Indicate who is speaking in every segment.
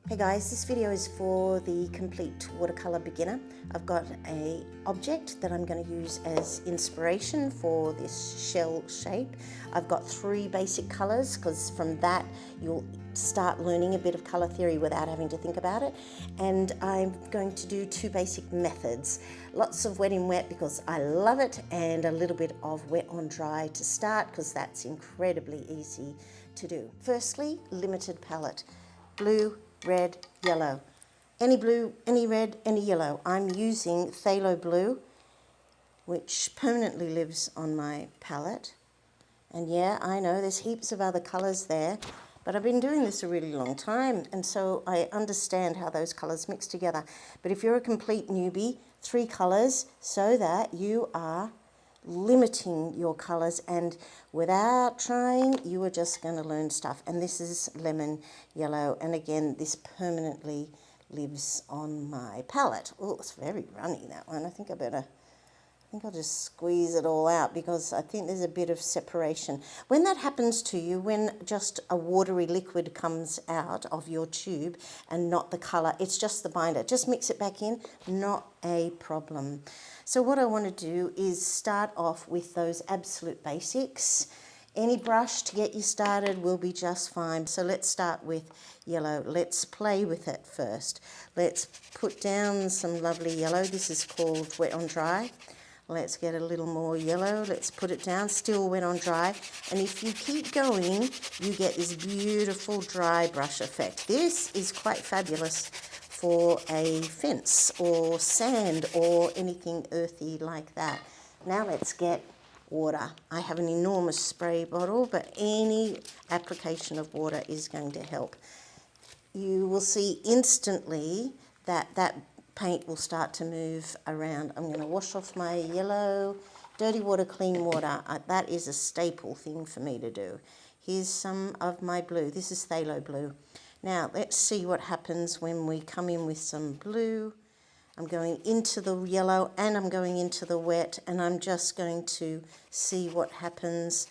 Speaker 1: Hey guys, this video is for the complete watercolor beginner. I've got an object that I'm going to use as inspiration for this shell shape. I've got 3 basic colors because from that you'll start learning a bit of color theory without having to think about it. And I'm going to do 2 basic methods. Lots of wet in wet because I love it, and a little bit of wet on dry to start because that's incredibly easy to do. Firstly, limited palette. Blue, red, yellow. Any blue, any red, any yellow. I'm using Phthalo Blue, which permanently lives on my palette. And yeah, I know there's heaps of other colours there, but I've been doing this a really long time, and so I understand how those colours mix together. But if you're a complete newbie, 3 colours so that you are limiting your colours, and without trying you are just going to learn stuff. And this is lemon yellow, and again this permanently lives on my palette. Oh, it's very runny, that one. I think I'll just squeeze it all out because I think there's a bit of separation. When that happens to you, when just a watery liquid comes out of your tube and not the colour, it's just the binder. Just mix it back in, not a problem. So what I want to do is start off with those absolute basics. Any brush to get you started will be just fine. So let's start with yellow. Let's play with it first. Let's put down some lovely yellow. This is called wet on dry. Let's get a little more yellow. Let's put it down, still wet on dry. And if you keep going, you get this beautiful dry brush effect. This is quite fabulous for a fence or sand or anything earthy like that. Now let's get water. I have an enormous spray bottle, but any application of water is going to help. You will see instantly that that paint will start to move around. I'm going to wash off my yellow. Dirty water, clean water. That is a staple thing for me to do. Here's some of my blue. This is Phthalo Blue. Now let's see what happens when we come in with some blue. I'm going into the yellow and I'm going into the wet, and I'm just going to see what happens.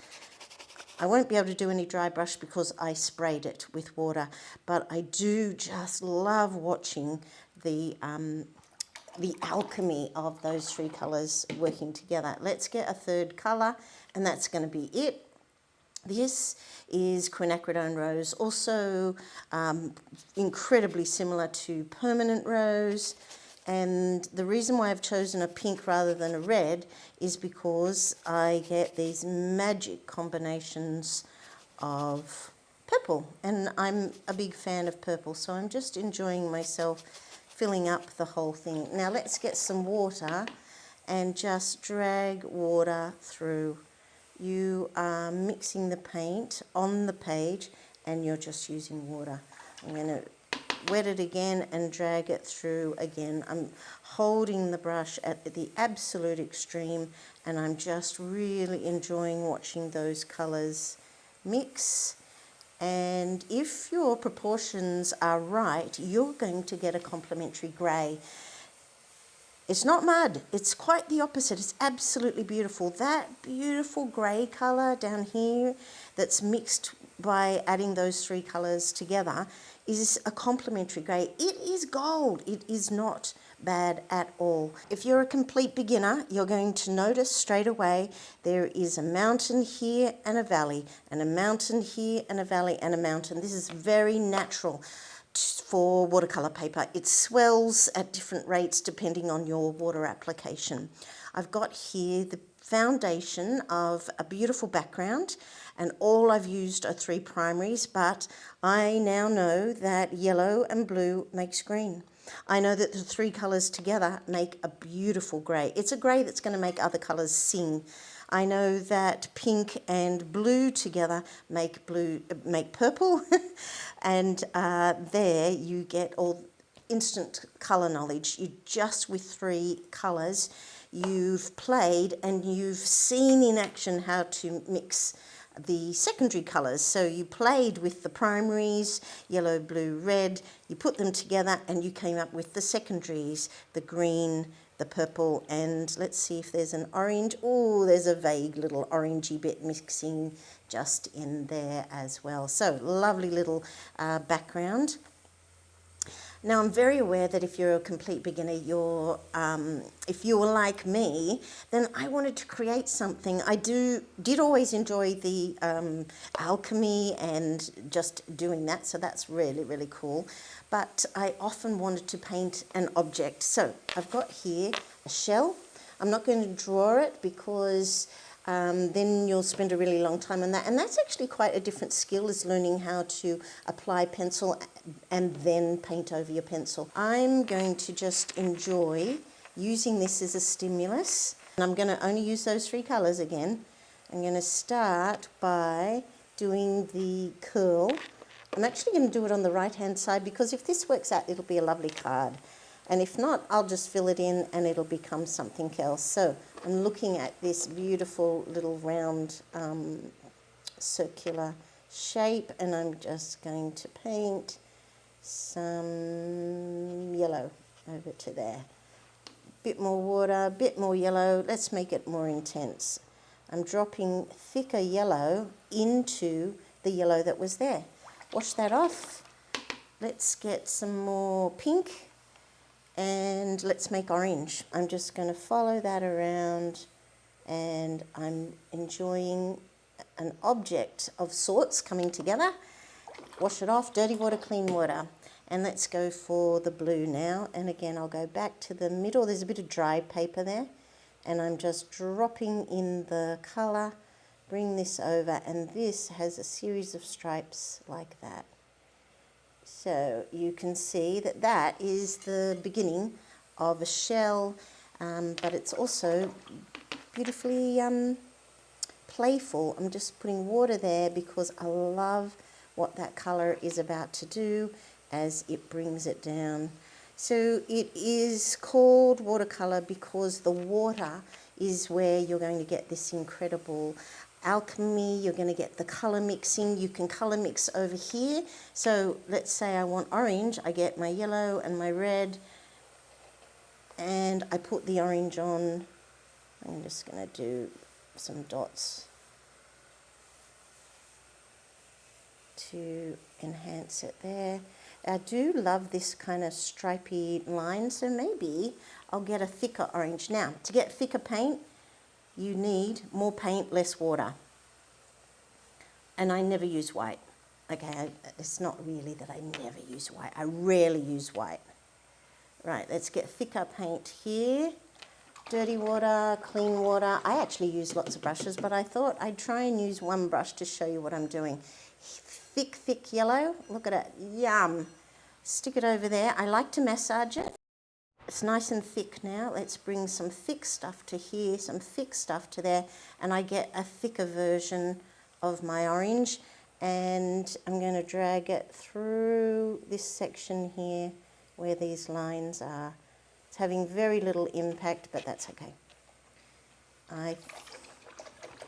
Speaker 1: I won't be able to do any dry brush because I sprayed it with water, but I do just love watching the alchemy of those 3 colours working together. Let's get a third colour, and that's going to be it. This is quinacridone rose, also incredibly similar to permanent rose. And the reason why I've chosen a pink rather than a red is because I get these magic combinations of purple, and I'm a big fan of purple, so I'm just enjoying myself filling up the whole thing. Now let's get some water and just drag water through. You are mixing the paint on the page and you're just using water. I'm going to wet it again and drag it through again. I'm holding the brush at the absolute extreme, and I'm just really enjoying watching those colours mix. And if your proportions are right, you're going to get a complementary grey. It's not mud, it's quite the opposite. It's absolutely beautiful. That beautiful grey colour down here that's mixed by adding those 3 colours together is a complementary grey. It is gold. It is not bad at all. If you're a complete beginner, you're going to notice straight away there is a mountain here and a valley, and a mountain here and a valley and a mountain. This is very natural for watercolor paper. It swells at different rates depending on your water application. I've got here the foundation of a beautiful background, and all I've used are 3 primaries, but I now know that yellow and blue makes green. I know that the 3 colours together make a beautiful grey. It's a grey that's going to make other colours sing. I know that pink and blue together make purple, and there you get all instant colour knowledge. You just with 3 colours, you've played and you've seen in action how to mix the secondary colours. So you played with the primaries, yellow, blue, red, you put them together and you came up with the secondaries, the green, the purple, and let's see if there's an orange. Oh, there's a vague little orangey bit mixing just in there as well. So lovely little background. Now, I'm very aware that if you're a complete beginner, if you're like me, then I wanted to create something. I did always enjoy the alchemy and just doing that, so that's really, really cool. But I often wanted to paint an object. So I've got here a shell. I'm not going to draw it because then you'll spend a really long time on that. And that's actually quite a different skill, is learning how to apply pencil and then paint over your pencil. I'm going to just enjoy using this as a stimulus. And I'm going to only use those 3 colours again. I'm going to start by doing the curl. I'm actually going to do it on the right-hand side because if this works out, it'll be a lovely card. And if not, I'll just fill it in and it'll become something else. So I'm looking at this beautiful little round circular shape, and I'm just going to paint some yellow over to there. Bit more water, bit more yellow. Let's make it more intense. I'm dropping thicker yellow into the yellow that was there. Wash that off. Let's get some more pink. And let's make orange. I'm just going to follow that around, and I'm enjoying an object of sorts coming together. Wash it off, dirty water, clean water. And let's go for the blue now. And again, I'll go back to the middle. There's a bit of dry paper there. And I'm just dropping in the colour. Bring this over, and this has a series of stripes like that. So you can see that that is the beginning of a shell, but it's also beautifully playful. I'm just putting water there because I love what that colour is about to do as it brings it down. So it is called watercolour because the water is where you're going to get this incredible alchemy. You're going to get the colour mixing. You can colour mix over here. So let's say I want orange. I get my yellow and my red, and I put the orange on. I'm just going to do some dots to enhance it there. I do love this kind of stripy line, so maybe I'll get a thicker orange. Now, to get thicker paint, you need more paint, less water. And I never use white. Okay, it's not really that I never use white. I rarely use white. Right, let's get thicker paint here. Dirty water, clean water. I actually use lots of brushes, but I thought I'd try and use one brush to show you what I'm doing. Thick, thick yellow. Look at it. Yum. Stick it over there. I like to massage it. It's nice and thick now. Let's bring some thick stuff to here, some thick stuff to there, and I get a thicker version of my orange. And I'm going to drag it through this section here where these lines are. It's having very little impact, but that's okay. I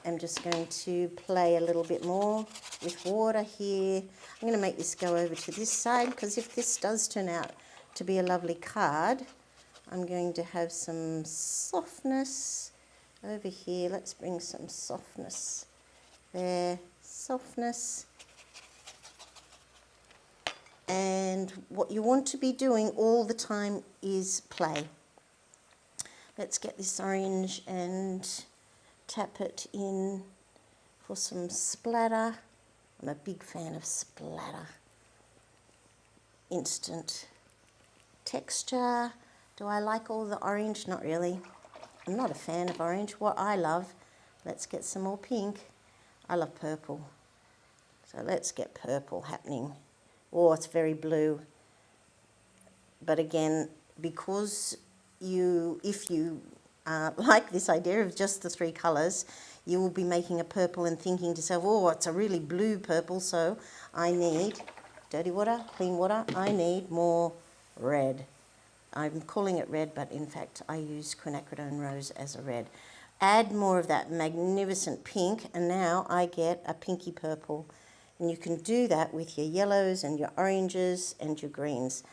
Speaker 1: am just going to play a little bit more with water here. I'm going to make this go over to this side because if this does turn out to be a lovely card, I'm going to have some softness over here. Let's bring some softness there, softness. And what you want to be doing all the time is play. Let's get this orange and tap it in for some splatter. I'm a big fan of splatter. Instant texture. Do I like all the orange? Not really. I'm not a fan of orange. What I love, let's get some more pink. I love purple. So let's get purple happening. Oh, it's very blue. But again, because if you like this idea of just the 3 colours, you will be making a purple and thinking to yourself, oh, it's a really blue purple, so I need dirty water, clean water, I need more red. I'm calling it red, but in fact I use quinacridone rose as a red. Add more of that magnificent pink, and now I get a pinky purple. And you can do that with your yellows and your oranges and your greens.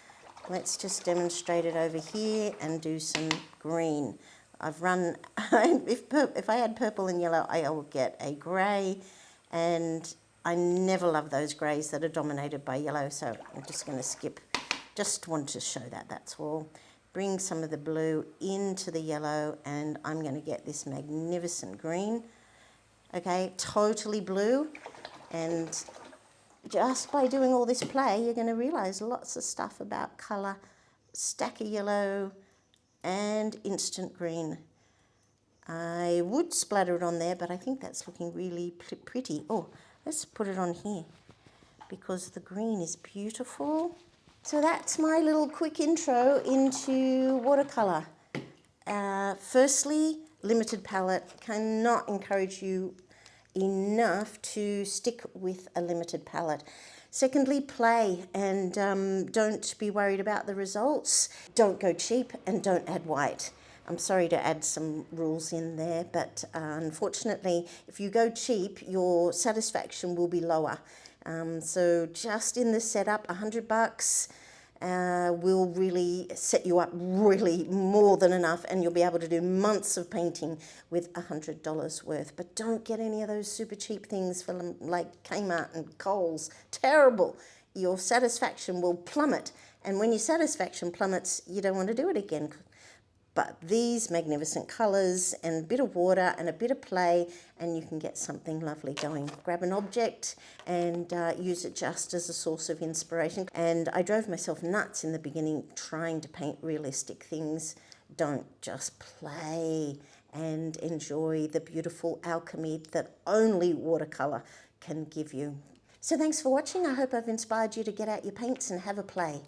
Speaker 1: Let's just demonstrate it over here and do some green. I've run, if I had purple and yellow, I will get a grey, and I never love those greys that are dominated by yellow, so I'm just going to skip Just wanted to show that, that's all. Bring some of the blue into the yellow, and I'm going to get this magnificent green. Okay, totally blue, and just by doing all this play, you're going to realize lots of stuff about color, stack of yellow and instant green. I would splatter it on there, but I think that's looking really pretty. Oh, let's put it on here because the green is beautiful. So that's my little quick intro into watercolor. Firstly, limited palette. Cannot encourage you enough to stick with a limited palette. Secondly, play, and don't be worried about the results. Don't go cheap and don't add white. I'm sorry to add some rules in there, but unfortunately, if you go cheap, your satisfaction will be lower. So just in the setup, $100 will really set you up really more than enough, and you'll be able to do months of painting with $100 worth. But don't get any of those super cheap things from like Kmart and Kohl's. Terrible. Your satisfaction will plummet, and when your satisfaction plummets, you don't want to do it again. But these magnificent colours and a bit of water and a bit of play, and you can get something lovely going. Grab an object and use it just as a source of inspiration. And I drove myself nuts in the beginning trying to paint realistic things. Don't, just play and enjoy the beautiful alchemy that only watercolour can give you. So thanks for watching. I hope I've inspired you to get out your paints and have a play.